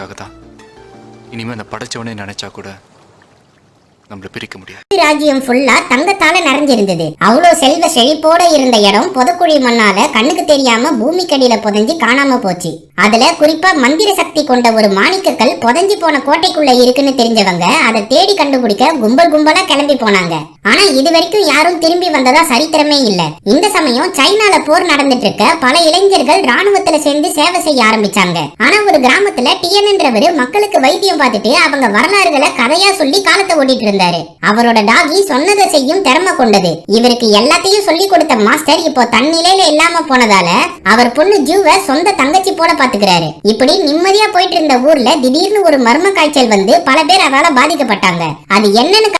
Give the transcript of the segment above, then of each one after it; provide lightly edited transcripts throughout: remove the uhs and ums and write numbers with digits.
காரணத்துக்காக தான் இனிமே அந்த படைச்சவனே நினைச்சா கூட நம்மள பிரிக்க முடியாது. ராஜ்யம் ஃபுல்லா தங்கத்தால நிறைஞ்சிருந்தது. அவ்வளவு செல்வ செழிப்போட இருந்த இடம் புதக்குழி மண்ணால கண்ணுக்கு தெரியாம பூமிக்கடியில புதைஞ்சு காணாம போச்சு. அதுல குறிப்பா மந்திர சக்தி கொண்ட ஒரு மாணிக்கக்கல் புதைஞ்சு போன கோட்டைக்குள்ள இருக்குன்னு தெரிஞ்சவங்க அதை தேடி கண்டுபிடிக்க கும்பல் கும்பலா கிளம்பி போனாங்க. ஆனா இது வரைக்கும் யாரும் திரும்பி வந்ததா சரித்திரமே இல்ல. இந்த சமயம் சைனால போர் நடந்துட்டு இருக்க பல இளைஞர்கள் ராணுவத்துல சேர்ந்து சேவை செய்ய ஆரம்பிச்சாங்க. ஆனா ஒரு கிராமத்துல டிஎன்ன்றவரு மக்களுக்கு வைத்தியம் பார்த்துட்டு அவங்க வரலாறுகளை கதையா சொல்லி காலத்தை ஓட்டிட்டு இருந்தாரு. அவரோட டாகி சொன்னதை செய்யும் திறமை கொண்டது. இவருக்கு எல்லாத்தையும் சொல்லி கொடுத்த மாஸ்டர் இப்போ தன்னிலையில இல்லாம போனதால அவர் பொண்ணு ஜூவை சொந்த தங்கச்சி போல பாத்துக்கிறாரு. இப்படி நிம்மதியா போயிட்டு இருந்த ஊர்ல திடீர்னு ஒரு மர்ம காய்ச்சல் வந்து பல பேர் அதால பாதிக்கப்பட்டாங்க. அது என்னன்னு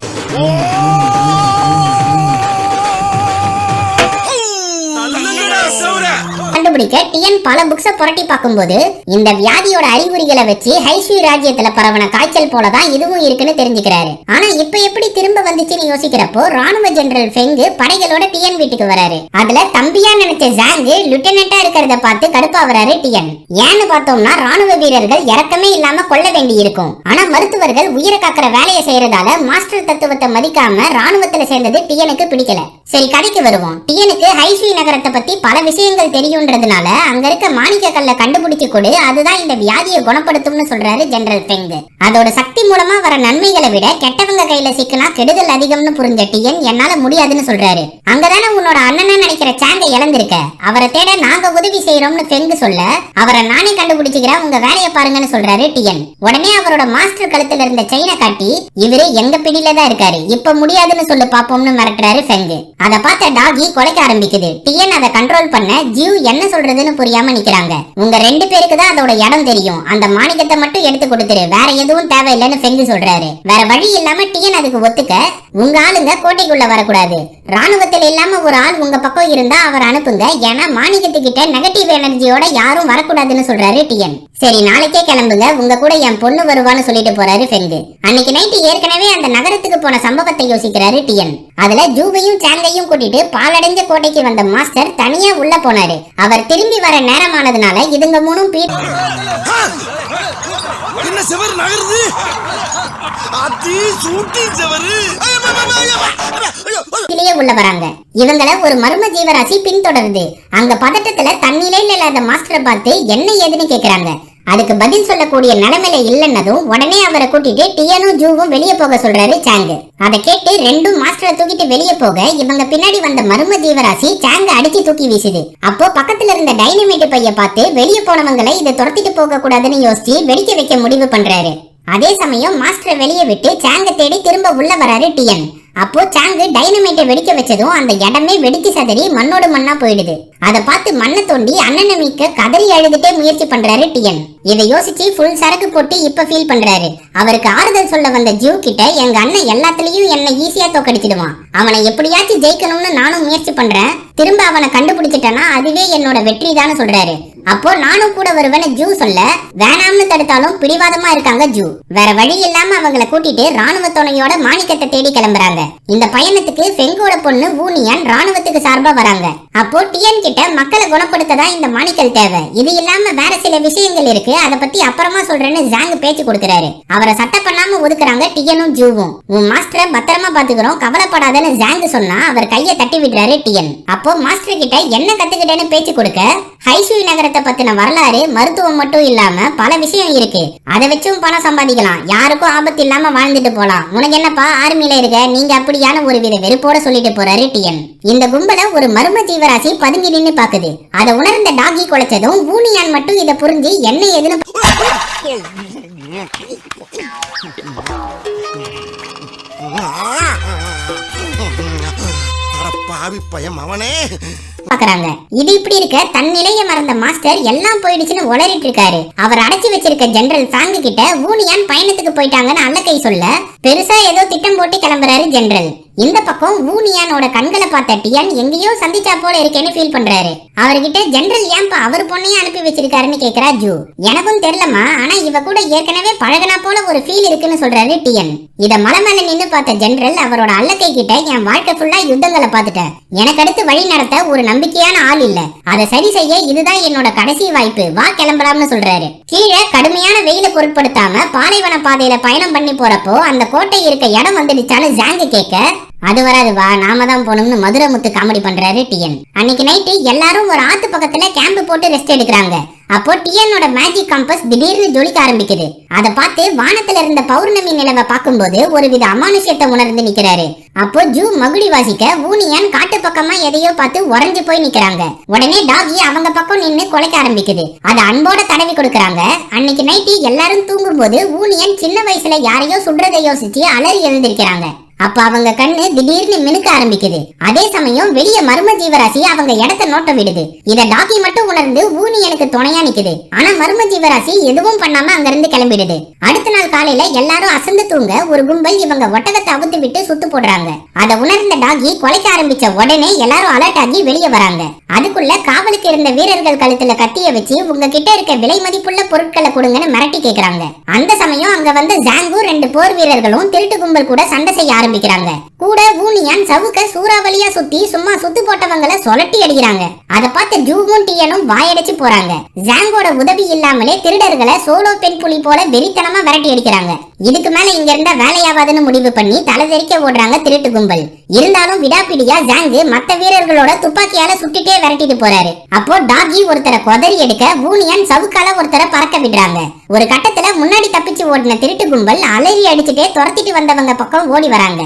கண்டுபிடிக்க டிஎன் பல புக்ஸ புரட்டி பார்க்கும்போது இந்த வியாதியோட அறிகுறிகளை வச்சு ஹைஷி ராஜ்யத்துல பரவன காய்ச்சல் போலதான் இதுவும் இருக்குன்னு தெரிஞ்சுக்கிறாரு. ஆனா இப்ப எப்படி திரும்ப வந்துச்சுன்னு யோசிக்கிறப்போ ராணுவ ஜெனரல் ஃபெங்கு படைகளோட டிஎன் வீட்டுக்கு வராரு. அதுல தம்பியா நினைச்ச ஜாங்கு லிeutenant இருக்கிறத பார்த்து கடுப்பா வராரு டிஎன். ஏன்னு பார்த்தோம்னா ராணுவ வீரர்கள் இறக்கமே இல்லாம கொல்ல வேண்டி இருக்கும். ஆனா மருத்துவர்கள் உயிரை காக்கிற வேலையை செய்யறதால மாஸ்டர் தத்துவத்தை மதிக்காம ராணுவத்துல சேர்ந்தது டிஎனுக்கு பிடிக்கல. சரி கதைக்கு வருவோம். டிஎனுக்கு ஹைஷி நகரத்தை பத்தி பல விஷயங்கள் தெரியும்ன்றதுனால அங்க இருக்க மாணிக்க கல்ல கண்டுபிடிச்சு கொடு, அதுதான் இந்த வியாதியை குணப்படுத்தும்னு சொல்றாரு ஜெனரல் ஃபெங். அதோட சக்தி மூலமா வர நன்மைகளை விட கெட்டவங்க கையில சிக்கினா கெடுதல் அதிகம்னு புரிஞ்ச டிஎன் என்னால முடியாதுன்னு சொல்றாரு. அங்கதானே உன்னோட அண்ணனை நினைக்கிற சாங்க இழந்திருக்க, அவரை தேட நாங்க உதவி செய்யறோம்னு ஃபெங் சொல்ல அவரை நானே கண்டுபிடிச்சுக்கிறேன், உங்க வேலையை பாருங்கன்னு சொல்றாரு டிஎன். உடனே அவரோட மாஸ்டர் கழுத்துல இருந்த செயினை காட்டி இவரு எங்க பிடியில தான் இருக்காரு, இப்ப முடியாதுன்னு சொல்லு பாப்போம்னு மிரட்டுறாரு ஃபெங். அதை பார்த்த டாகி குலைக்க ஆரம்பிக்குது. டிஎன் அதை கண்ட்ரோல் பண்ண ஜியூ என்ன சொல்றதுன்னு புரியாம நிக்கிறாங்க. உங்க ரெண்டு பேருக்கு தான் அதோட இடம் தெரியும், அந்த மாணிக்கத்தை மட்டும் எடுத்து கொடுத்துரு, வேற எதுவும் தேவையில்லைன்னு ஃபெங் சொல்றாரு. வேற வழி இல்லாம டிஎன் அதுக்கு ஒத்துக்க, உங்க ஆளுங்க கோட்டைக்குள்ள வரக்கூடாது, ராணுவத்தில் இல்லாம ஒரு ஆள் உங்க பக்கம் இருந்தா அவர் அனுப்புங்க, ஏன்னா மாணிக்கத்துக்கிட்ட நெகட்டிவ் எனர்ஜியோட யாரும் வரக்கூடாதுன்னு சொல்றாரு டிஎன். சரி நாளைக்கே கிளம்புங்க, உங்க கூட என் பொண்ணு வருவான்னு சொல்லிட்டு போறாரு ஃபெங். அன்னைக்கு நைட்டு ஏற்கனவே அந்த நகரத்துக்கு போன சம்பவத்தை யோசிக்கிறாரு டிஎன். அதுல ஜூவையும் சாங்கையும் கூட்டிட்டு பாலடைஞ்ச கோட்டைக்கு வந்த மாஸ்டர் தனியா உள்ள போனாரு. அவர் திரும்பி வர நேரமானதுனால இதுங்க மூணும் உள்ள வராங்க. இவங்களை ஒரு மர்ம ஜீவராசி பின்தொடருது. அங்க பதட்டத்துல தண்ணியில இல்லாத மாஸ்டரை பார்த்து என்ன ஏதுன்னு கேக்குறாங்க. அதுக்கு பதில் சொல்லக்கூடிய நிலைமையில இல்லன்னதும் உடனே அவரை கூட்டிட்டு டிஎனும் ஜூவும் வெளியே போக சொல்றாரு சாங். அதை கேட்டு ரெண்டும் மாஸ்டரை தூக்கிட்டு வெளியே போக இவங்க பின்னாடி வந்த மர்ம ஜீவராசி சாங்க அடிச்சு தூக்கி வீசுது. அப்போ பக்கத்துல இருந்த டைனமைட் பைய பார்த்து வெளியே போனவங்களை இதை துரத்திட்டு போக கூடாதுன்னு யோசிச்சு வெடிக்க வைக்க முடிவு பண்றாரு. அதே சமயம் மாஸ்டரை வெளியே விட்டு சாங்க தேடி திரும்ப உள்ள வராரு டிஎன். அப்போ சாங்கு டைனமைட்டை வெடிக்க வச்சதும் அந்த இடமே வெடிச்சு சதறி மண்ணோடு மண்ணா போயிடுது. அதை பார்த்து மண்ணை தோண்டி அண்ணனை மீட்க கதறி அழுதுட்டே முயற்சி பண்றாரு டிஎன். இதை யோசிச்சு ஃபுல் சரக்கு போட்டு இப்ப ஃபீல் பண்றாரு. அவருக்கு ஆறுதல் சொல்ல வந்த ஜூ கிட்ட எங்க அண்ணன் எல்லாத்துலயும் என்ன ஈஸியா தோக்கடிச்சிடுவான், அவனை எப்படியாச்சும் ஜெயிக்கணும்னு நானும் முயற்சி பண்றேன், திரும்ப அவனை கண்டுபிடிச்சிட்டேன்னா அதுவே என்னோட வெற்றி தான் சொல்றாரு. அப்போ நானும் கூட வருவேன்னு ஜூ சொல்ல வேணாம்னு தடுத்தாலும் பிடிவாதமா இருக்காங்க ஜூ. வேற வழி இல்லாம அவங்களை கூட்டிட்டு ராணுவ துணையோட மாணிக்கத்தை தேடி கிளம்புறாங்க. இந்த பயணத்துக்கு ஃபெங்கோட பொண்ணு வூனியன் ராணுவத்துக்கு சார்பா வராங்க. அப்போ டிஎன் கிட்ட மக்களை குணப்படுத்ததான் இந்த மாணிக்கல் தேவை, இது இல்லாம வேற சில விஷயங்கள் இருக்கு, அதை பத்தி அப்புறமா சொல்றேன்னு ஜாங் பேச்சு கொடுக்கிறாரு. அவரை சட்டை பண்ணாம ஒதுக்குறாங்க டிஎனும் ஜூவும். உன் மாஸ்டரை பத்திரமா பாத்துக்கிறோம், கவலைப்படாதன்னு ஜாங் சொன்னா அவர் கையை தட்டி விடுறாரு டிஎன். அப்போ மாஸ்டர் கிட்ட என்ன கத்துக்கிட்டேன்னு பேச்சு கொடுக்க ஹைஷி நகரத்தை பத்தின வரலாறு மருத்துவம் மட்டும் இல்லாம பல விஷயம் இருக்கு, அதை வச்சும் பணம் சம்பாதிக்கலாம், யாருக்கும் ஆபத்து இல்லாம வாழ்ந்துட்டு போலாம், உனக்கு என்னப்பா ஆர்மியில இருக்க, நீங்க அப்படியான ஒரு வித வெறுப்போட சொல்லிட்டு போறாரு டிஎன். இந்த கும்பல ஒரு மர்ம ஜீவராசி பதுங்கி நின்னு பாக்குது. அதை உணர்ந்த டாகி குலைச்சதும் வூனியான் மட்டும் இதை புரிஞ்சு என்ன ஏதுன்னு பாக்குறாங்க. இது இப்படி இருக்க தன் நிலையை மறந்த மாஸ்டர் எல்லாம் போயிடுச்சுன்னு உளறிட்டு இருக்காரு. அவர் அடைச்சி வச்சிருக்க ஜெனரல் ஃபேங் கிட்ட வூனியான் பயணத்துக்கு போயிட்டாங்கன்னு அல்லக்கை சொல்ல பெருசா ஏதோ திட்டம் போட்டு கிளம்புறாரு ஜெனரல். இந்த பக்கம் ஊனியானோட கண்களை பார்த்த டியன் எங்கேயோ சந்திச்சா போல இருக்கேன்னு ஃபீல் பண்றாரு. அவர்கிட்ட ஜெனரல் ஏன்பா அவர் பொண்ணையே அனுப்பி வச்சிருக்காருன்னு கேக்குறா ஜூ. எனக்கும் தெரியலமா, ஆனா இவ கூட ஏற்கனவே பழகனா போல ஒரு ஃபீல் இருக்குன்னு சொல்றாரு டியன். இத மலை மேல நின்னு பார்த்த ஜெனரல் அவரோட அல்லக்கை கிட்ட என் வாழ்க்கை ஃபுல்லா யுத்தங்களை பார்த்துட்டேன், எனக்கு அடுத்து வழி நடத்த ஒரு நம்பிக்கையான ஆள் இல்ல, அதை சரி செய்ய இதுதான் என்னோட கடைசி வாய்ப்பு, வா கிளம்பலாம்னு சொல்றாரு. கீழே கடுமையான வெயில பொருட்படுத்தாம பாலைவன பாதையில பயணம் பண்ணி போறப்போ அந்த கோட்டை இருக்க இடம் வந்துடுச்சான்னு ஜாங்கு கேட்க, அது வராது வா நாம தான் போனோம்னு மதுரை முத்து காமெடி பண்றாரு டியன். அன்னைக்கு நைட்டு எல்லாரும் ஒரு ஆத்து பக்கத்துல கேம்ப் போட்டு ரெஸ்ட் எடுக்கிறாங்க. அப்போ டியனோட மேஜிக் காம்பஸ் திடீர்னு ஜொலிக்க ஆரம்பிக்குது. அதை பார்த்து வானத்துல இருந்த பௌர்ணமி நிலவை பார்க்கும்போது ஒருவித அமானுஷ்யத்தை உணர்ந்து நிக்கிறாரு. அப்போ ஜூ மகுடி வாசிக்க ஊனியான் காட்டு பக்கமா எதையோ பார்த்து உறைஞ்சு போய் நிக்கிறாங்க. உடனே டாகி அவங்க பக்கம் நின்னு குலைக்க ஆரம்பிக்குது. அதை அன்போட தடவி கொடுக்கறாங்க. அன்னைக்கு நைட்டு எல்லாரும் தூங்கும் போது ஊனியன் சின்ன வயசுல யாரையோ சுடுறதை யோசிச்சு அலறி எழுந்திருக்கிறாங்க. அப்ப அவங்க கண்ணு திடீர்னு மினுக்க ஆரம்பிக்குது. அதே சமயம் வெளிய மர்ம ஜீவராசி அவங்க இடத்த நோட்ட விடுது. இத டாகி மட்டும் உணர்ந்து ஊனியனுக்கு துணையா நிக்குது. ஆனா மர்ம ஜீவராசி எதுவும் பண்ணாம அங்க இருந்து கிளம்பிடுது. அடுத்த நாள் காலையில எல்லாரும் அசந்து தூங்க ஒரு கும்பல் இவங்க ஒட்டகத்தை அவுத்து விட்டு சுத்து போடுறாங்க. அதை உணர்ந்த டாகி கொலைக்க ஆரம்பிச்ச உடனே எல்லாரும் அலர்ட் ஆகி வெளியே வராங்க. அதுக்குள்ள காவலுக்கு இருந்த வீரர்கள் கழுத்துல கத்திய வச்சு உங்ககிட்ட இருக்க விலை மதிப்புள்ள பொருட்களை கொடுங்கன்னு மிரட்டி கேக்குறாங்க. அந்த சமயம் அங்க வந்து ஜாங்கு 2 போர் வீரர்களும் திருட்டு கும்பல் கூட சண்டை செய்ய ஆரம்பிக்கிறாங்க. கூட ஊனியான் சவுக்க சூறாவளியா சுத்தி சும்மா சுத்து போட்டவங்களை சொலட்டி அடிக்கிறாங்க. அதை பார்த்து ஜூவும் டியனும் வாயடைச்சு போறாங்க. ஜாங்கோட உதவி இல்லாமலே திருடர்களை சோலோ பெண் புலி போல வெறித்தனமா விரட்டி அடிக்கிறாங்க. இதுக்கு மேல இங்க இருந்தா வேலையாவாதுன்னு முடிவு பண்ணி தலைதெறிக்க ஓடுறாங்க திருட்டு கும்பல். இருந்தாலும் விடாப்பிடியா ஜாங்கு மத்த வீரர்களோட துப்பாக்கியால சுட்டுட்டே விரட்டிட்டு போறாரு. அப்போ டாகி ஒருத்தரை கொதறி எடுக்க ஊனியான் சவுக்கால ஒருத்தரை பறக்க விடுறாங்க. ஒரு கட்டத்துல முன்னாடி தப்பிச்சு ஓடின திருட்டு கும்பல் அலறி அடிச்சுட்டே துரத்திட்டு வந்தவங்க பக்கம் ஓடி வராங்க.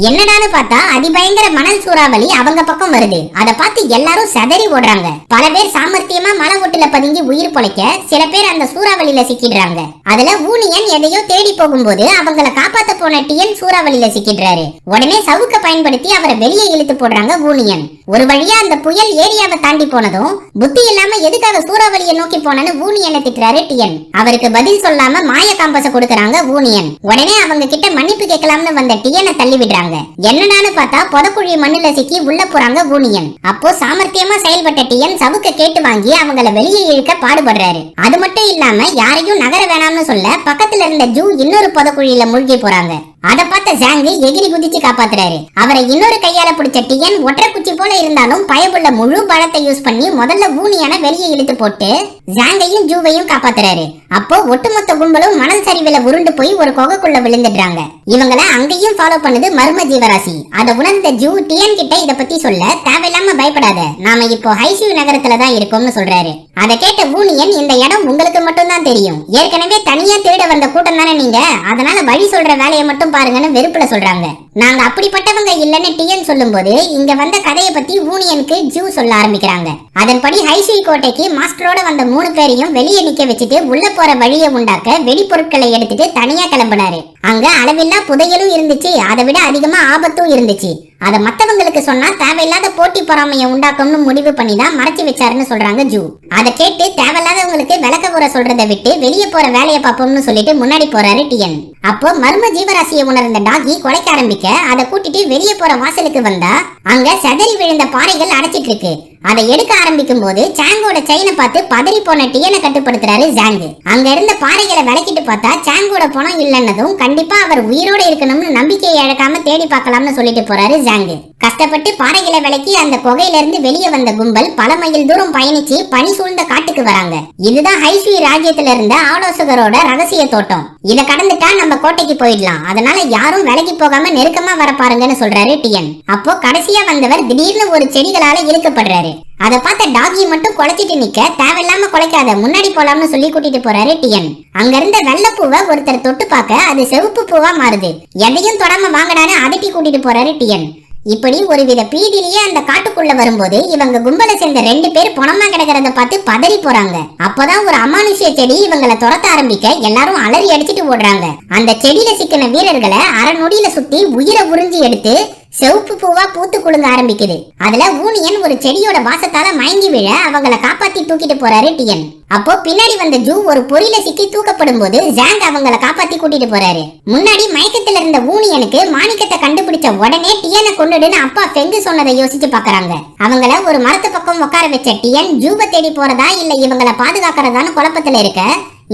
என்னடான்னு பார்த்தா அதிபயங்கர மணல் சூறாவளி அவங்க பக்கம் வருது. அதை பார்த்து எல்லாரும் சதறி ஓடுறாங்க. பல பேர் சாமர்த்தியமா மலை ஒட்டுல பதுங்கி உயிர் பொழைக்க, சில பேர் அந்த சூறாவளியில சிக்கிடுறாங்க. அதுல ஊனியன் எதையோ தேடி போகும்போது அவங்கள காப்பாத்த போன டியன் சூறாவளியில சிக்கிடுறாரு. உடனே சவுக்க பயன்படுத்தி அவரை வெளியே இழுத்து போடுறாங்க ஊனியன். ஒரு வழியா அந்த புயல் ஏரியாவை தாண்டி போனதும் புத்தி இல்லாம எதுக்காக சூறாவளியை நோக்கி போனன்னு ஊனியனை திட்டுறாரு டியன். அவருக்கு பதில் சொல்லாம மாய காம்பஸ கொடுக்கறாங்க ஊனியன். உடனே அவங்க கிட்ட மன்னிப்பு கேட்கலாம்னு வந்த டியனை தள்ளி விடுறாங்க. என்னடான்னு பார்த்தா புதக்குழி மண்ணுல சிக்கி உள்ள போறாங்க ஊனியன். அப்போ சாமர்த்தியமா செயல்பட்ட டியன் சவுக்க கேட்டு வாங்கி அவங்கள வெளியே இழுக்க பாடுபடுறாரு. அது மட்டும் இல்லாம யாரையும் நகர வேணாம்னு சொல்ல பக்கத்துல இருந்த ஜூ இன்னொரு புதக்குழியில மூழ்கி போறாங்க. அதை பார்த்த ஜாங்கு எகிரி குதிச்சு காப்பாத்துறாரு. அவரை இன்னொரு கையால பிடிச்ச டியன் ஒற்றை குச்சி போல இருந்தாலும் பயப்புள்ள முழு பழத்தை யூஸ் பண்ணி முதல்ல ஊனியான வெளியே இழுத்து போட்டு ஜாங்கையும் ஜூவையும் காப்பாத்துறாரு. அப்போ ஒட்டுமொத்த கும்பலும் மணல் சரிவுல உருண்டு போய் ஒரு குகைக்குள்ள விழுந்துடுறாங்க. இவங்கள அங்கேயும் ஃபாலோ பண்ணுது மர்ம ஜீவராசி. அதை உணர்ந்த ஜூ டியன் கிட்ட இத பத்தி சொல்ல, தேவையில்லாம பயப்படாத, நாம இப்போ ஹைசியூ நகரத்துல தான் இருக்கோம்னு சொல்றாரு. அதை கேட்ட ஊனியன், இந்த இடம் உங்களுக்கு மட்டும் தான் தெரியும், ஏற்கனவே தனியா திருட வந்த கூட்டம் தானே நீங்க, அதனால வழி சொல்ற வேலையை மட்டும் பாருங்கன்னு வெறுப்புல சொல்றாங்க. நாங்க அப்படிப்பட்டவங்க இல்லன்னு டியன் சொல்லும்போது இங்க வந்த கதையை பத்தி ஊனியனுக்கு ஜூ சொல்ல ஆரம்பிக்கிறாங்க. அதன்படி ஹைசியூ கோட்டைக்கு மாஸ்டரோட வந்த 3 பேரையும் வெளியே நிக்க வச்சுட்டு உள்ள போற வழியை உண்டாக்க வெடிப்பொருட்களை எடுத்துட்டு தனியா கிளம்பினாரு. அங்க அளவில்லா புதையலும் இருந்துச்சு, அதை விட அதிகமா ஆபத்தும் இருந்துச்சு. அத மத்தவங்களுக்கு சொன்னா தேவையில்லாத போட்டி பொறாமையை உண்டாக்கும்னு முடிவு பண்ணி தான் மறைச்சு வச்சாருன்னு சொல்றாங்க ஜூ. அதை கேட்டு தேவையில்லாதவங்களுக்கு விளக்க கூற சொல்றதை விட்டு வெளியே போற வேலையை பார்ப்போம்னு சொல்லிட்டு முன்னாடி போறாரு டியன். அப்போ மர்ம ஜீவராசியை உணர்ந்த டாகி கொலைக்க ஆரம்பிக்க அதை கூட்டிட்டு வெளியே போற வாசலுக்கு வந்தா அங்க செதறி விழுந்த பாறைகள் அடைச்சிட்டு இருக்கு. அதை எடுக்க ஆரம்பிக்கும் போது சாங்கோட செயினை பார்த்து பதறி போன டியனை கட்டுப்படுத்துறாரு ஜாங்கு. அங்க இருந்த பாறைகளை விளக்கிட்டு பார்த்தா சாங்கோட பணம் இல்லைன்னதும் கண்டிப்பா அவர் உயிரோட இருக்கணும்னு நம்பிக்கையை இழக்காம தேடி பார்க்கலாம்னு சொல்லிட்டு போறாரு ஜாங்கு. கஷ்டப்பட்டு பாறைகளை விளக்கி அந்த குகையில இருந்து வெளியே வந்த கும்பல் பல மைல் தூரம் பயணிச்சு பனி சூழ்ந்த காட்டுக்கு வராங்க. இதுதான் ஹைசியூ ராஜ்யத்துல இருந்த ஆலோசகரோட ரகசிய தோட்டம். இத கடந்துட்டா நம்ம கோட்டைக்கு போயிடலாம், அதனால யாரும் விலகி போகாம நெருக்கமா வர பாருங்கன்னு சொல்றாரு டியன். அப்போ கடைசியா வந்தவர் திடீர்னு ஒரு செடிகளால இழுக்கப்படுறாரு. அதை பார்த்த டாகி மட்டும் குலைச்சிட்டு நிக்க, தேவையில்லாம குலைக்காத, முன்னாடி போலாம்னு சொல்லி கூட்டிட்டு போறாரு டியன். அங்க இருந்த வெள்ளப்பூவை ஒருத்தர் தொட்டு பார்க்க அது செவப்பு பூவா மாறுது. எதையும் தொடாம வாங்கடான்னு அதட்டி கூட்டிட்டு போறாரு டியன். இப்படி ஒருவித பீதியிலேயே அந்த காட்டுக்குள்ள வரும்போது இவங்க கும்பலை சேர்ந்த 2 பேர் பணமா கிடக்கிறத பார்த்து பதறி போறாங்க. அப்பதான் ஒரு அமானுஷ்ய செடி இவங்களை துரத்த ஆரம்பிக்க எல்லாரும் அலறி அடிச்சுட்டு ஓடுறாங்க. அந்த செடியில சிக்கின வீரர்களை அரை நொடியில சுத்தி உயிரை உறிஞ்சி எடுத்து செவப்பு பூவா பூத்து குலுங்க ஆரம்பிக்குது. அதுல ஊனியன் ஒரு செடியோட வாசத்தால மயங்கி விழ அவங்கள காப்பாத்தி தூக்கிட்டு போறாரு டியன். அப்போ பின்னாடி வந்த ஜூ ஒரு பொறியில சிக்கி தூக்கப்படும் போது ஜாங் அவங்கள காப்பாத்தி கூட்டிட்டு போறாரு. முன்னாடி மயக்கத்துல இருந்த ஊனியனுக்கு மாணிக்கத்தை கண்டுபிடிச்ச உடனே டியனை கொண்டுடுன்னு அப்பா ஃபெங்கு சொன்னதை யோசிச்சு பாக்குறாங்க. அவங்கள ஒரு மரத்து பக்கம் உட்கார வச்ச டியன் ஜூவை தேடி போறதா இல்ல இவங்கள பாதுகாக்கிறதான்னு குழப்பத்துல இருக்க,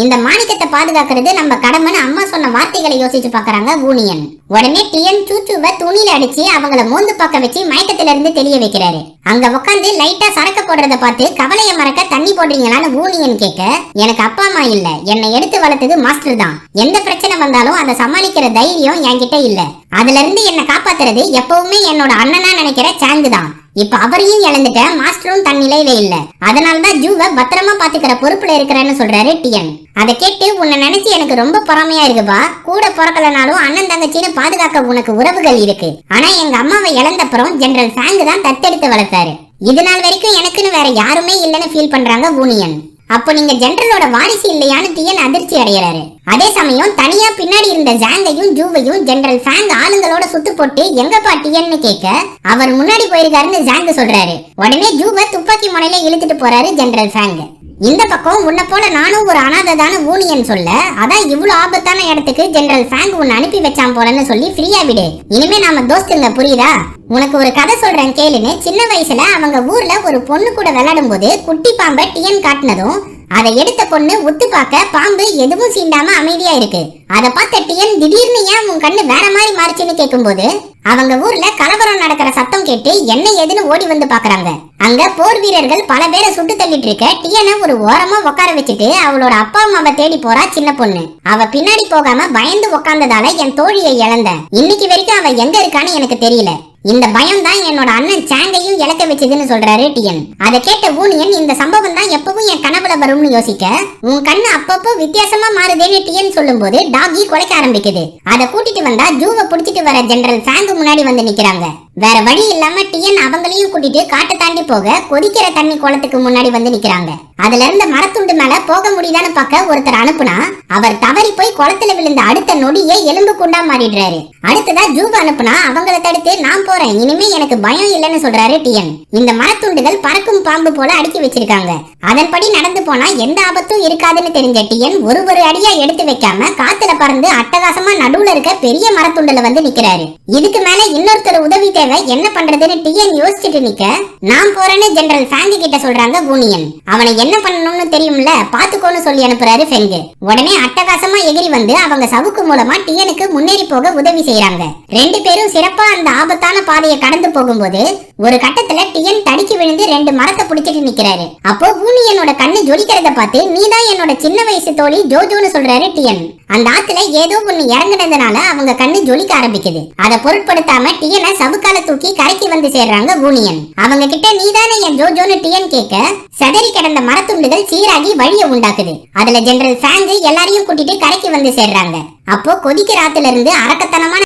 இந்த மாணிக்கத்தை பாதுகாக்கிறது நம்ம கடமைன்னு அம்மா சொன்ன வார்த்தைகளை யோசிச்சு பாக்குறாங்க ஊனியன். உடனே டியன் சூச்சுவை துணியில அடிச்சு அவங்கள மோந்து பார்க்க வச்சு மயக்கத்துல இருந்து தெளிய வைக்கிறாரு. அங்க உட்காந்து லைட்டா சரக்க போடுறத பார்த்து கவலைய மறக்க தண்ணி போடுறீங்களான்னு ஊனியன் கேட்க, எனக்கு அப்பா அம்மா இல்ல, என்னை எடுத்து வளர்த்தது மாஸ்டர் தான். எந்த பிரச்சனை வந்தாலும் அதை சமாளிக்கிற தைரியம் என்கிட்ட இல்ல. அதுல இருந்து என்ன காப்பாத்துறது எப்பவுமே என்னோட அண்ணனா நினைக்கிற சாங்கு தான். இப்ப அவரையும் இழந்துட்ட, மாஸ்டரும் தன் நிலையில இல்ல. அதனாலதான் ஜூவை பத்திரமா பாத்துக்கிற பொறுப்புல இருக்கிறேன்னு சொல்றாரு டியன். அதை கேட்டு உன்னை நினைச்சு எனக்கு ரொம்ப பொறாமையா இருக்குப்பா. கூட பிறக்கலனாலும் அண்ணன் தங்கச்சின்னு பாதுகாக்க உனக்கு உறவுகள் இருக்கு. ஆனா எங்க அம்மாவை இழந்தப்புறம் ஜெனரல் ஃபேங் தான் தத்தெடுத்து வளர்த்தாரு. இது நாள் வரைக்கும் எனக்குன்னு வேற யாருமே இல்லைன்னு ஃபீல் பண்றாங்க ஊனியன். அப்போ நீங்க ஜெனரலோட வாரிசு இல்லையான்னு டியன் அதிர்ச்சி அடைகிறாரு. அதே சமயம் தனியா பின்னாடி இருந்த ஜாங்கையும் ஜூவையும் ஜெனரல் ஃபேங் ஆளுங்களோட சுத்து போட்டு எங்கப்பா டியன்னு கேட்க, அவர் முன்னாடி போயிருக்காருன்னு ஜாங் சொல்றாரு. உடனே ஜூவை துப்பாக்கி முனையில இழுத்துட்டு போறாரு ஜெனரல் ஃபேங். இந்த பக்கம் உன்னை போல நானும் ஒரு அனாதைதான ஊனியன் சொல்ல, அதான் இவ்வளவு ஆபத்தான இடத்துக்கு ஜெனரல் ஃபேங் உன்னை அனுப்பி வச்சான் போலன்னு சொல்லி ஃப்ரீயா விடு, இனிமே நாம தோஸ்துங்க, புரியுதா? உனக்கு ஒரு கதை சொல்றேன் கேளுன்னு சின்ன வயசுல அவங்க ஊர்ல ஒரு பொண்ணு கூட விளையாடும் போது குட்டி பாம்பை டியன் காட்டினதும் அதை எடுத்த பொண்ணு உத்து பார்க்க பாம்பு எதுவும் சீண்டாம அமைதியா இருக்கு. அதை பார்த்த டியன் திடீர்னு ஏன் உன் கண்ணு வேற மாதிரி மாறிச்சுன்னு கேட்கும்போது அவங்க ஊர்ல கலவரம் நடக்கிற சத்தம் கேட்டு என்ன ஏதுன்னு ஓடி வந்து பாக்குறாங்க. அங்க போர் வீரர்கள் பல பேரை சுட்டு தள்ளிட்டு இருக்க டியனை ஒரு ஓரமா உட்கார வச்சுட்டு அவளோட அப்பா அம்மாவை தேடி போறா சின்ன பொண்ணு. அவ பின்னாடி போகாம பயந்து உக்காந்ததால என் தோழியை இழந்தேன். இன்னைக்கு வரைக்கும் அவ எங்க இருக்கான்னு எனக்கு தெரியல. இந்த பயம் தான் என்னோட அண்ணன் சாங்கையும் இழக்க வச்சதுன்னு சொல்றாரு டியன். அதை கேட்ட ஊனியன் இந்த சம்பவம் தான் எப்பவும் என் கனவுல வரும்னு யோசிக்க, உன் கண்ணு அப்பப்போ வித்தியாசமா மாறுதேன்னு டியன் சொல்லும் போது டாகி குலைக்க ஆரம்பிக்குது. அதை கூட்டிட்டு வந்தா ஜூவை புடிச்சிட்டு வர ஜெனரல் ஃபேங் முன்னாடி வந்து நிக்கிறாங்க. வேற வழி இல்லாம டியன் அவங்களையும் கூட்டிட்டு காட்டு தாண்டி போக கொதிக்கிற தண்ணி குளத்துக்கு முன்னாடி வந்து நிக்கிறாங்க. அதுல இருந்த மரத்துண்டு மேல போக முடியுதான்னு பார்க்க ஒருத்தர் அனுப்புனா அவர் தவறி போய் குளத்துல விழுந்த அடுத்த நொடியே எலும்பு குண்டா மாறிடுறாரு. அடுத்ததா ஜூவை அனுப்புனா அவங்கள தடுத்து நான் போறேன், இனிமே எனக்கு பயம் இல்லைன்னு சொல்றாரு டியன். இந்த மரத்துண்டுகள் பறக்கும் பாம்பு போல அடுக்கி வச்சிருக்காங்க. அதன்படி நடந்து போனா எந்த ஆபத்தும் இருக்காதுன்னு தெரிஞ்ச டியன் ஒரு அடியா எடுத்து வைக்காம காத்துல பறந்து அட்டகாசமா நடுவுல இருக்க பெரிய மரத்துண்டுல வந்து நிக்கிறாரு. இதுக்கு மேல இன்னொருத்தர் உதவி தேவை, என்ன பண்றதுன்னு டியன் யோசிச்சுட்டு நிக்க, நான் போறேன்னு ஜெனரல் ஃபேங் கிட்ட சொல்றாங்க ஊனியன். அவனை என்ன பண்ணணும்னு தெரியும்ல, பாத்துக்கோன்னு சொல்லி அனுப்புறாரு ஃபெங். உடனே அட்டகாசமா எகிரி வந்து அவங்க சவுக்கு மூலமா டியனுக்கு முன்னேறி போக உதவி செய்யறாங்க. ரெண்டு பேரும் சிறப்பா அந்த ஆபத்தான பாதையை கடந்து போகும்போது ஒரு கட்டத்துல டியன் தடிக்கி விழுந்து ரெண்டு மரத்தை பிடிச்சிட்டு நிக்கிறாரு. அப்போ ஊனியனோட கண்ணு ஜொலிக்கிறத பார்த்து நீதான் என்னோட சின்ன வயசு தோழி ஜோஜோன்னு சொல்றாரு டியன். அந்த ஆத்துல ஏதோ ஒண்ணு இறங்குனதுனால அவங்க கண்ணு ஜொலிக்க ஆரம்பிக்குது. அதை பொருட்படுத்தாம டியனை சவுக்கால தூக்கி கரைக்கு வந்து சேர்றாங்க ஊனியன். அவங்க கிட்ட நீதானே என் ஜோஜோன்னு டியன் கேட்க, செதறி கிடந்த மரத்துண்டுகள் சீராகி வழியை உண்டாக்குது. அதுல ஜெனரல் ஃபேங் எல்லாரையும் கூட்டிட்டு கரைக்கு வந்து சேர்றாங்க. அப்போ கொதிக்கிற ஆத்துல இருந்து அரக்கத்தனமான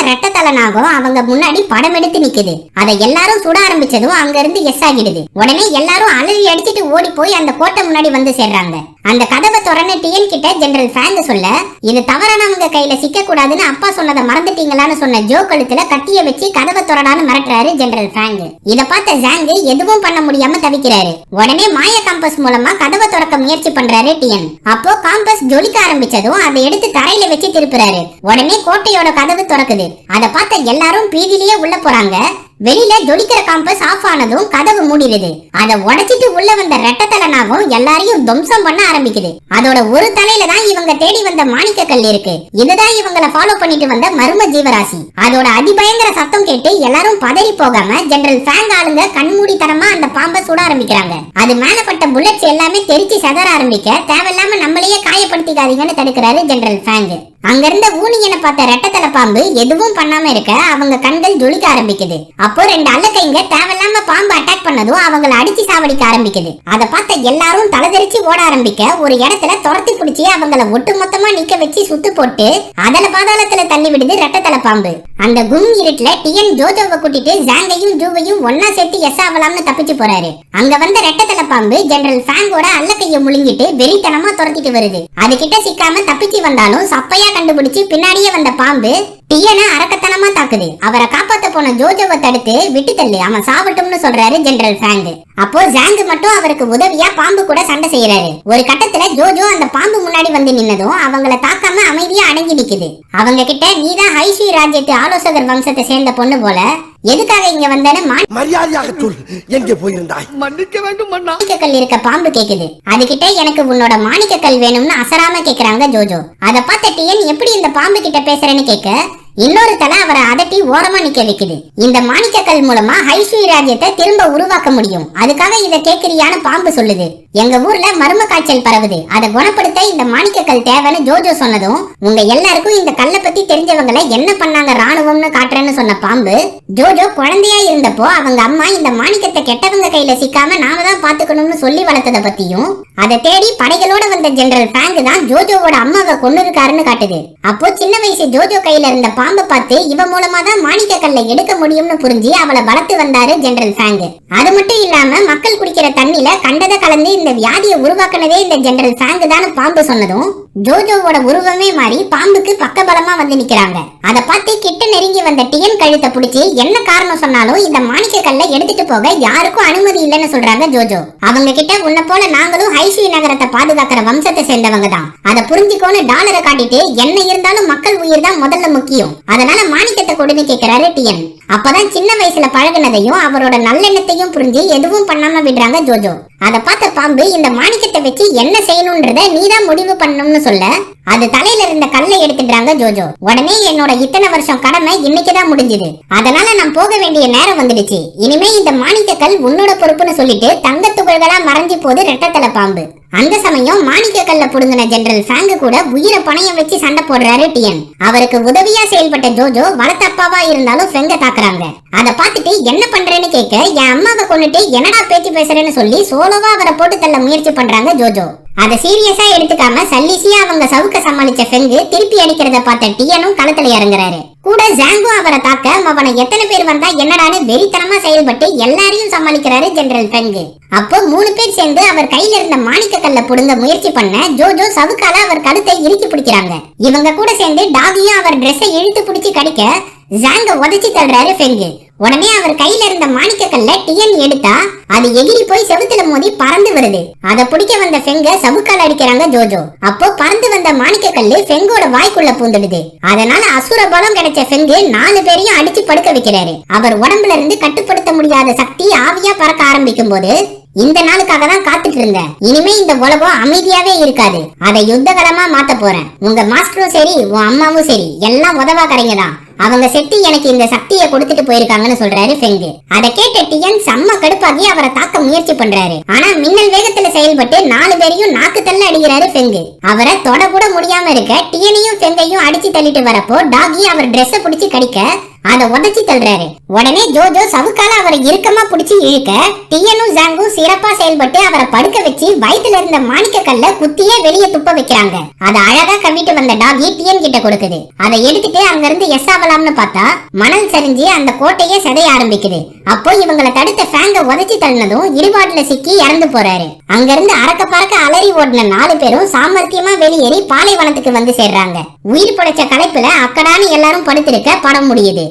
ரெட்டத்தலனாகும் அவங்க முன்னாடி படம் எடுத்து நிக்குது. அதை எல்லாரும் சுட ஆரம்பிச்சதும் அங்க இருந்து எஸ் ஆகிடுது. உடனே எல்லாரும் அலறி அடிச்சிட்டு ஓடி போய் அந்த கோட்டை முன்னாடி வந்து சேர்றாங்க. அந்த கதவை திறந்து டியன் கிட்ட ஜெனரல் ஃபேங் சொல்ல, இது தவறானவங்க கையில சிக்க கூடாதுன்னு அப்பா சொன்னதை மறந்துட்டீங்களான்னு சொன்ன ஜோ கழுத்துல கட்டிய வச்சு கதவை திறடான்னு மிரட்டுறாரு ஜெனரல் ஃபேங். இத பார்த்த ஜாங் எதுவும் பண்ண முடியாம தவிக்கிறாரு. உடனே மாய காம்பஸ் மூலமா கதவை திறக்க முயற்சி பண்றாரு டியன். அப்போ காம்பஸ் ஜொலிக்க ஆரம்பிச்சதும் அதை எடுத்து தரையில வச்சு திருப்புறாரு. உடனே கோட்டையோட கதவு திறக்குது. அதை பார்த்த எல்லாரும் பீதியிலேயே உள்ள போறாங்க. வெளியில ஜொலிக்கிற காம்பஸ் ஆஃப் ஆனதும் கதவு மூடிடுது. அதை உடைச்சிட்டு உள்ள வந்த ரெட்டத்தலனாகும் எல்லாரையும் துவம்சம் பண்ண ஆரம்பிக்குது. அதோட ஒரு தலையில தான் இவங்க தேடி வந்த மாணிக்க கல் இருக்கு. இதுதான் இவங்களை ஃபாலோ பண்ணிட்டு வந்த மர்ம ஜீவராசி. அதோட அதிபயங்கர சத்தம் கேட்டு எல்லாரும் பதறி போகாம ஜெனரல் ஃபேங் ஆளுங்க கண்மூடித்தனமா அந்த பாம்பை சுட ஆரம்பிக்கிறாங்க. அது மேலப்பட்ட புல்லட்ஸ் எல்லாமே தெரிச்சு செதற ஆரம்பிக்க, தேவையில்லாம நம்மளையே காயப்படுத்திக்காதீங்கன்னு தடுக்கிறாரு ஜெனரல் ஃபேங். அங்க இருந்த ஊனியனை பார்த்த ரெட்டத்தல பாம்பு எதுவும் பண்ணாம இருக்க அவங்க கண்கள் ஜொலிக்க ஆரம்பிக்குது. அப்போ ரெண்டு அல்லக்கைங்க தேவையில்லாம பாம்பு அட்டாக் பண்ணதும் அவங்களை அடிச்சு சாவடிக்க ஆரம்பிக்குது. அதை பார்த்த எல்லாரும் தலைதெறிச்சு ஓட ஆரம்பிக்க ஒரு இடத்துல துரத்தி பிடிச்சி அவங்கள ஒட்டு மொத்தமா நிக்க வச்சு சுத்து போட்டு அதல பாதாளத்துல தள்ளி விடுது ரெட்டத்தல பாம்பு. அந்த கும் இருட்டுல டியன் ஜோஜோவை கூட்டிட்டு ஜாங்கையும் ஜூவையும் ஒன்னா சேர்த்து எஸ் ஆகலாம்னு தப்பிச்சு போறாரு. அங்க வந்த ரெட்டத்தல பாம்பு ஜெனரல் ஃபேங்கோட அல்லக்கைய முழுங்கிட்டு வெறித்தனமா துரத்திட்டு வருது. அது கிட்ட சிக்காம தப்பிச்சு வந்தாலும் சப்பையா கண்டுபிடிச்சு பின்னாடியே வந்த பாம்பு டியனை அரக்கத்தனமா தாக்குது. அவரை காப்பாத்த போன ஜோஜோவை தடுத்து விட்டு தள்ளு, அவன் சாவட்டும்னு சொல்றாரு ஜெனரல் ஃபேங். அப்போ ஜாங் மட்டும் அவருக்கு உதவியா பாம்பு கூட சண்டை செய்யறாரு. ஒரு கட்டத்துல ஜோஜோ அந்த பாம்பு முன்னாடி வந்து நின்னதும் அவங்கள தாக்காம அமைதியா அடங்கி நிக்குது. அவங்க கிட்ட நீதான் ஹைஷி ராஜ்யத்து ஆலோசகர் வம்சத்தை சேர்ந்த பொண்ணு போல, எதுக்காக இங்க வந்தேன்னு மரியாதையாக சொல், எங்கே போயிருந்தாய்? மன்னிக்க வேண்டும் மன்னா. மாணிக்கக்கல் இருக்க பாம்பு கேக்குது. அதுகிட்ட எனக்கு உன்னோட மாணிக்கக்கல் வேணும்னு அசராம கேக்குறாங்க ஜோஜோ. அத பார்த்த டியன் எப்படி இந்த பாம்பு கிட்ட பேசுறேன்னு கேட்க இன்னொரு தலை அவரை அதட்டி ஓரமா நிக்க வைக்குது. இந்த மாணிக்கக்கல் மூலமா ஹைஷி ராஜ்யத்தை திரும்ப உருவாக்க முடியும், அதுக்காக இத கேக்குறியான்னு பாம்பு சொல்லுது. எங்க ஊர்ல மர்ம காய்ச்சல் பரவுது, அதை குணப்படுத்த இந்த மாணிக்கக்கல் தேவைன்னு ஜோஜோ சொன்னதும் உங்க எல்லாருக்கும் இந்த கல்லை பத்தி தெரிஞ்சவங்களை என்ன பண்ணாங்க ராணுவம்னு காட்டுறேன்னு சொன்ன பாம்பு, ஜோஜோ குழந்தையா இருந்தப்போ அவங்க அம்மா இந்த மாணிக்கத்தை கெட்டவங்க கையில சிக்காம நாம தான் பாத்துக்கணும்னு சொல்லி வளர்த்தத பத்தியும் அதை தேடி படைகளோட வந்த ஜெனரல் ஃபேங் தான் ஜோஜோவோட அம்மாவை கொண்டு இருக்காருன்னு காட்டுது. அப்போ சின்ன வயசு ஜோஜோ கையில இருந்த பாம்பை பார்த்து இவ மூலமா தான் மாணிக்கக்கல்லை எடுக்க முடியும்னு புரிஞ்சு அவளை வளர்த்து வந்தாரு ஜெனரல் ஃபேங். அது மட்டும் இல்லாம மக்கள் குடிக்கிற தண்ணில கண்டத கலந்து இந்த வியாதியை உருவாக்குனதே இந்த ஜெனரல் ஃபேங் தான் பாம்பு சொன்னதும் ஜோஜோவோட உருவமே மாறி பாம்புக்கு பக்கபலமா வந்து நிக்கிறாங்க. அதை பார்த்து கிட்ட நெருங்கி வந்த டியன் கழுத்தை பிடிச்சி என்ன காரணம் சொன்னாலும் இந்த மாணிக்கக்கல்லை எடுத்துட்டு போக யாருக்கும் அனுமதி இல்லைன்னு சொல்றாங்க ஜோஜோ. அவங்க கிட்ட உன்ன போல நாங்களும் ஹைஷி நகரத்தை பாதுகாக்கிற வம்சத்தை சேர்ந்தவங்க தான், அதை புரிஞ்சுக்கோன்னு டாலரை காட்டிட்டு என்ன இருந்தாலும் மக்கள் உயிர் தான் முதல்ல முக்கியம், அதனால மாணிக்கத்தை கொடுன்னு கேக்குறாரு டியன். அப்பதான் சின்ன வயசுல பழகினதையும் அவரோட நல்லெண்ணத்தையும் புரிஞ்சு எதுவும் பண்ணாம விடுறாங்க ஜோஜோ. அதை பார்த்த பாம்பு இந்த மாணிக்கத்தை வச்சு என்ன செய்யணும்ன்றத நீதான் முடிவு பண்ணணும்னு சொல்ல அது தலையில இருந்த கல்லை எடுத்துடுறாங்க ஜோஜோ. உடனே என்னோட இத்தனை வருஷம் கடமை இன்னைக்குதான் முடிஞ்சது, அதனால நான் போக வேண்டிய நேரம் வந்துடுச்சு, இனிமே இந்த மாணிக்கக்கல் உன்னோட பொறுப்புன்னு சொல்லிட்டு தங்க துகள்களா மறைஞ்சு போது ரெட்டத்தலை பாம்பு. அந்த சமயம் மாணிக்கக்கல்ல புடுங்கின ஜெனரல் ஃபேங் கூட உயிரை பணையம் வச்சு சண்டை போடுறாரு டியன். அவருக்கு உதவியா செயல்பட்ட ஜோஜோ வளர்த்த அப்பாவா இருந்தாலும் ஃபெங்க தாக்குறாங்க. அதை பார்த்துட்டு என்ன பண்றேன்னு கேட்க என் அம்மாவை கொண்டுட்டு என்னடா பேச்சு பேசுறேன்னு சொல்லி சோலோவா அவரை போட்டு தள்ள முயற்சி பண்றாங்க ஜோஜோ. அதை சீரியஸா எடுத்துக்காம சல்லிசியா அவங்க சவுக்க சமாளிச்ச ஃபெங்கு திருப்பி அடிக்கிறத பார்த்த டியனும் களத்துல இறங்குறாரு. கூட ஜாங்கும் அவரை தாக்க அவனை எத்தனை பேர் வந்தா என்னடான்னு வெறித்தனமா செயல்பட்டு எல்லாரையும் சமாளிக்கிறாரு ஜெனரல் ஃபெங். அப்போ 3 பேர் சேர்ந்து அவர் கையில இருந்த மாணிக்கக்கல்ல புடுங்க முயற்சி பண்ண ஜோஜோ சவுக்கால அவர் கழுத்தை இறுக்கி பிடிக்கிறாங்க. இவங்க கூட சேர்ந்து டாகியும் அவர் டிரெஸ்ஸை இழுத்து பிடிச்சு கடிக்க ஜாங்க உதச்சி தள்ளுறாரு ஃபெங். உடனே அவர் கையில இருந்த மாணிக்கக்கல்ல டியன் எடுத்தா அது எகிரி போய் செவுத்துல மோதி பறந்து வருது. அதை பிடிக்க வந்த ஃபெங்க சவுக்கால அடிக்கிறாங்க ஜோஜோ. அப்போ பறந்து வந்த மாணிக்கக்கல்லு ஃபெங்கோட வாய்க்குள்ள பூந்துடுது. அதனால அசுர பலம் கிடைச்ச ஃபெங்கு 4 பேரையும் அடிச்சு படுக்க வைக்கிறாரு. அவர் உடம்புல இருந்து கட்டுப்படுத்த முடியாத சக்தி ஆவியா பறக்க ஆரம்பிக்கும் போது இந்த நாளுக்காக தான் காத்துட்டு இருந்தேன், இனிமே இந்த உலகம் அமைதியாவே இருக்காது, அதை யுத்தகலமா மாத்த போறேன், உங்க மாஸ்டரும் சரி உன் அம்மாவும் சரி எல்லாம் உதவாக்கறீங்க தான், அவங்க செட்டி எனக்கு இந்த சக்தியை கொடுத்துட்டு போயிருக்காங்கன்னு சொல்றாரு ஃபெங். அதை கேட்ட டியன் செம்ம கடுப்பாகி அவரை தாக்க முயற்சி பண்றாரு. ஆனா மின்னல் வேகத்துல செயல்பட்டு 4 பேரையும் நாக்கு தள்ள அடிக்கிறாரு ஃபெங். அவரை தொட கூட முடியாம இருக்க டியனையும் ஃபெங்கையும் அடிச்சு தள்ளிட்டு வரப்போ டாகி அவர் டிரெஸ்ஸை பிடிச்சு கடிக்க அதை உதச்சி தள்ளுறாரு. உடனே ஜோஜோ சவுக்கால அவரை இறுக்கமா பிடிச்சி இழுக்க டியனும் ஜாங்கும் சிறப்பா செயல்பட்டு அவரை படுக்க வச்சு வயிற்றுல இருந்த மாணிக்கக்கல்ல குத்தியே வெளியே துப்ப வைக்கிறாங்க. அதை அழகா கவிட்டு வந்த டாகி டியன் கிட்ட கொடுக்குது. அதை எடுத்துட்டு அங்க இருந்து எஸ் ஆகலாம்னு பார்த்தா மணல் சரிஞ்சு அந்த கோட்டையே சிதைய ஆரம்பிக்குது. அப்போ இவங்களை தடுத்த ஃபேங்க உதச்சி தள்ளினதும் இடிபாட்டுல சிக்கி இறந்து போறாரு. அங்க இருந்து அறக்க பறக்க அலறி ஓடின 4 பேரும் சாமர்த்தியமா வெளியேறி பாலைவனத்துக்கு வந்து சேர்றாங்க. உயிர் பிழைச்ச களைப்புல அக்கடான்னு எல்லாரும் படுத்திருக்க படம் முடியுது.